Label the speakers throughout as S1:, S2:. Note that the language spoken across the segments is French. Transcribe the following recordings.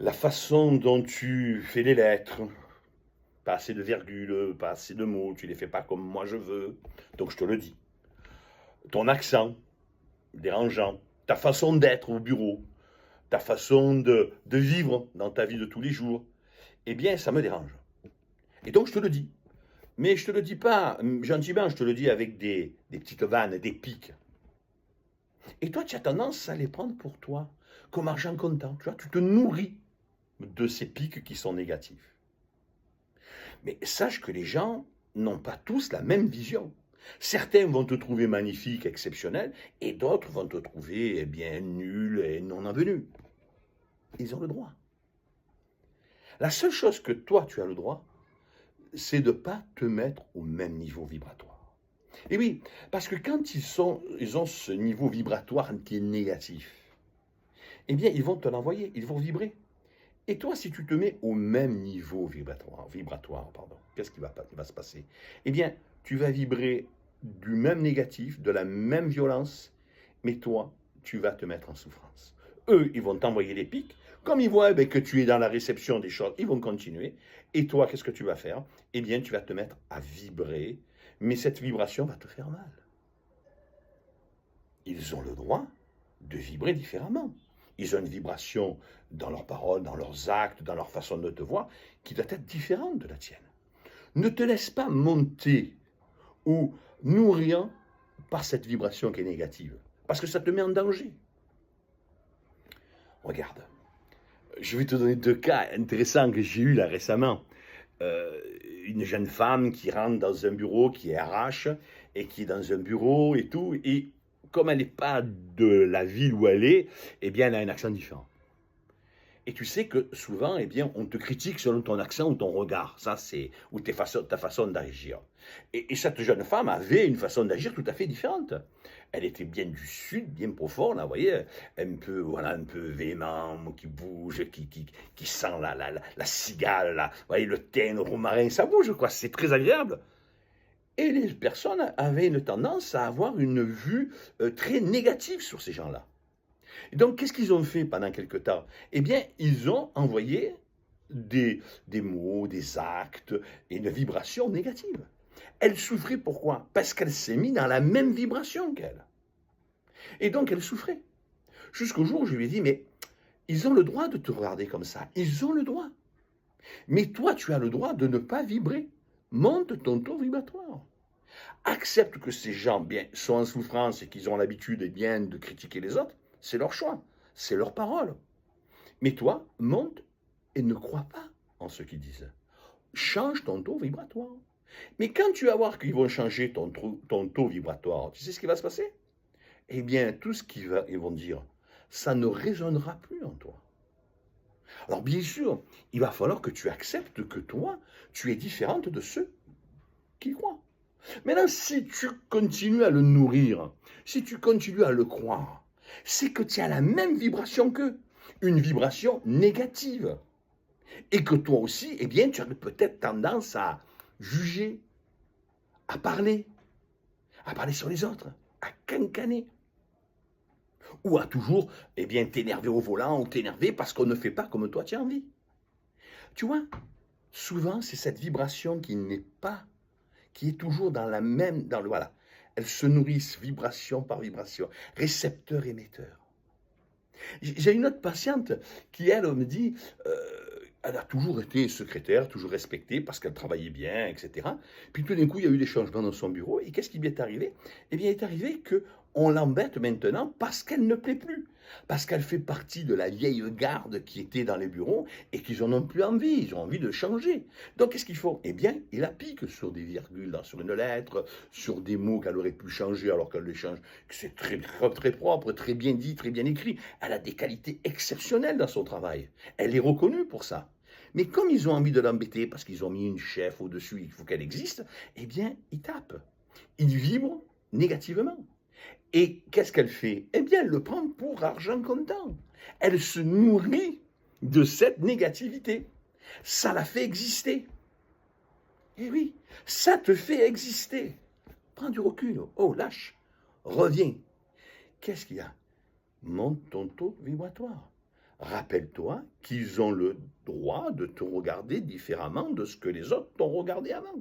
S1: La façon dont tu fais les lettres, pas assez de virgules, pas assez de mots, tu les fais pas comme moi je veux, donc je te le dis. Ton accent, dérangeant, ta façon d'être au bureau, ta façon de vivre dans ta vie de tous les jours, eh bien, ça me dérange. Et donc, je te le dis. Mais je te le dis pas gentiment, je te le dis avec des petites vannes, des piques. Et toi, tu as tendance à les prendre pour toi, comme argent comptant. Tu vois, tu te nourris de ces piques qui sont négatifs. Mais sache que les gens n'ont pas tous la même vision. Certains vont te trouver magnifique, exceptionnel, et d'autres vont te trouver eh bien nul et non avenu. Ils ont le droit. La seule chose que toi tu as le droit, c'est de ne pas te mettre au même niveau vibratoire. Et oui, parce que quand ils ont ce niveau vibratoire qui est négatif, eh bien ils vont te l'envoyer, ils vont vibrer. Et toi, si tu te mets au même niveau vibratoire, pardon, qu'est-ce qui va se passer? Eh bien, tu vas vibrer du même négatif, de la même violence, mais toi, tu vas te mettre en souffrance. Eux, ils vont t'envoyer des pics. Comme ils voient que tu es dans la réception des choses, ils vont continuer. Et toi, qu'est-ce que tu vas faire? Eh bien, tu vas te mettre à vibrer, mais cette vibration va te faire mal. Ils ont le droit de vibrer différemment. Ils ont une vibration dans leurs paroles, dans leurs actes, dans leur façon de te voir, qui doit être différente de la tienne. Ne te laisse pas monter ou nourrir par cette vibration qui est négative, parce que ça te met en danger. Regarde, je vais te donner deux cas intéressants que j'ai eus là récemment. Euh, une jeune femme qui rentre dans un bureau, qui est RH, et qui est dans un bureau et tout, et comme elle n'est pas de la ville où elle est, eh bien elle a un accent différent. Et tu sais que souvent, eh bien, on te critique selon ton accent ou ton regard. Ça, c'est ou ta façon d'agir. Et cette jeune femme avait une façon d'agir tout à fait différente. Elle était bien du sud, bien profond, là, vous voyez, un peu, voilà, un peu véhément, qui bouge, qui sent la cigale, là, vous voyez, le thym, le romarin, ça bouge, quoi, c'est très agréable. Et les personnes avaient une tendance à avoir une vue très négative sur ces gens-là. Et donc, qu'est-ce qu'ils ont fait pendant quelque temps? Eh bien, ils ont envoyé des mots, des actes et une vibration négative. Elle souffrait pourquoi? Parce qu'elle s'est mise dans la même vibration qu'elle. Et donc, elle souffrait. Jusqu'au jour où je lui ai dit, mais ils ont le droit de te regarder comme ça. Ils ont le droit. Mais toi, tu as le droit de ne pas vibrer. Monte ton taux vibratoire. Accepte que ces gens bien, sont en souffrance et qu'ils ont l'habitude bien de critiquer les autres. C'est leur choix. C'est leur parole. Mais toi, monte et ne crois pas en ce qu'ils disent. Change ton taux vibratoire. Mais quand tu vas voir qu'ils vont changer ton taux vibratoire, tu sais ce qui va se passer? Eh bien, tout ce qu'ils vont dire, ça ne résonnera plus en toi. Alors bien sûr, il va falloir que tu acceptes que toi, tu es différente de ceux qui croient. Maintenant, si tu continues à le nourrir, si tu continues à le croire, c'est que tu as la même vibration qu'eux, une vibration négative. Et que toi aussi, eh bien, tu as peut-être tendance à juger, à parler sur les autres, à cancaner. Ou à toujours, eh bien, t'énerver au volant ou t'énerver parce qu'on ne fait pas comme toi tu as envie. Tu vois, souvent, c'est cette vibration qui n'est pas, qui est toujours dans la même, dans le, voilà. Elles se nourrissent vibration par vibration, récepteur-émetteur. J'ai une autre patiente qui, elle, me dit, elle a toujours été secrétaire, toujours respectée parce qu'elle travaillait bien, etc. Puis tout d'un coup, il y a eu des changements dans son bureau. Et qu'est-ce qui lui est arrivé? Eh bien, il est arrivé qu'on l'embête maintenant parce qu'elle ne plaît plus. Parce qu'elle fait partie de la vieille garde qui était dans les bureaux et qu'ils n'en ont plus envie. Ils ont envie de changer. Donc, qu'est-ce qu'il faut? Eh bien, il applique sur des virgules, sur une lettre, sur des mots qu'elle aurait pu changer alors qu'elle les change. C'est très, très propre, très bien dit, très bien écrit. Elle a des qualités exceptionnelles dans son travail. Elle est reconnue pour ça. Mais comme ils ont envie de l'embêter, parce qu'ils ont mis une chef au-dessus, il faut qu'elle existe, eh bien, ils tapent. Ils vibrent négativement. Et qu'est-ce qu'elle fait? Eh bien, elle le prend pour argent comptant. Elle se nourrit de cette négativité. Ça la fait exister. Eh oui, ça te fait exister. Prends du recul. Oh, lâche. Reviens. Qu'est-ce qu'il y a? Monte ton taux vibratoire. Rappelle-toi qu'ils ont le droit de te regarder différemment de ce que les autres t'ont regardé avant.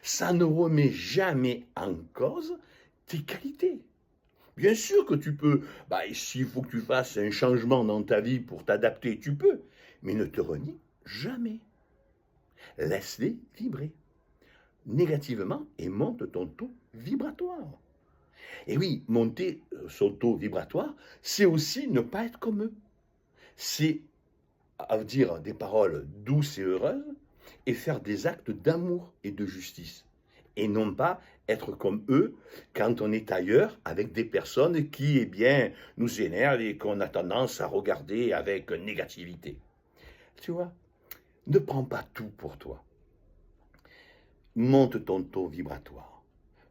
S1: Ça ne remet jamais en cause tes qualités. Bien sûr que tu peux, s'il faut que tu fasses un changement dans ta vie pour t'adapter, tu peux, mais ne te renie jamais. Laisse-les vibrer négativement et monte ton taux vibratoire. Et oui, monter son taux vibratoire, c'est aussi ne pas être comme eux. C'est dire des paroles douces et heureuses et faire des actes d'amour et de justice. Et non pas être comme eux quand on est ailleurs avec des personnes qui, nous énervent et qu'on a tendance à regarder avec négativité. Tu vois, ne prends pas tout pour toi. Monte ton taux vibratoire.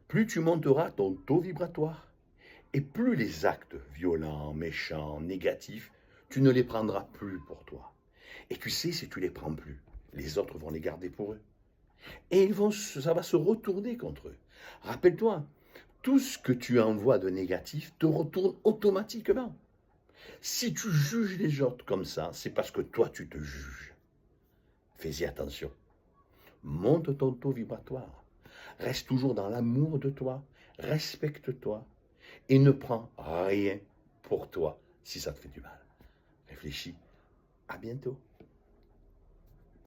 S1: Plus tu monteras ton taux vibratoire, et plus les actes violents, méchants, négatifs, tu ne les prendras plus pour toi. Et tu sais, si tu les prends plus, les autres vont les garder pour eux. Et ça va se retourner contre eux. Rappelle-toi, tout ce que tu envoies de négatif te retourne automatiquement. Si tu juges les autres comme ça, c'est parce que toi, tu te juges. Fais-y attention. Monte ton taux vibratoire. Reste toujours dans l'amour de toi. Respecte-toi. Et ne prends rien pour toi si ça te fait du mal. Réfléchis. À bientôt.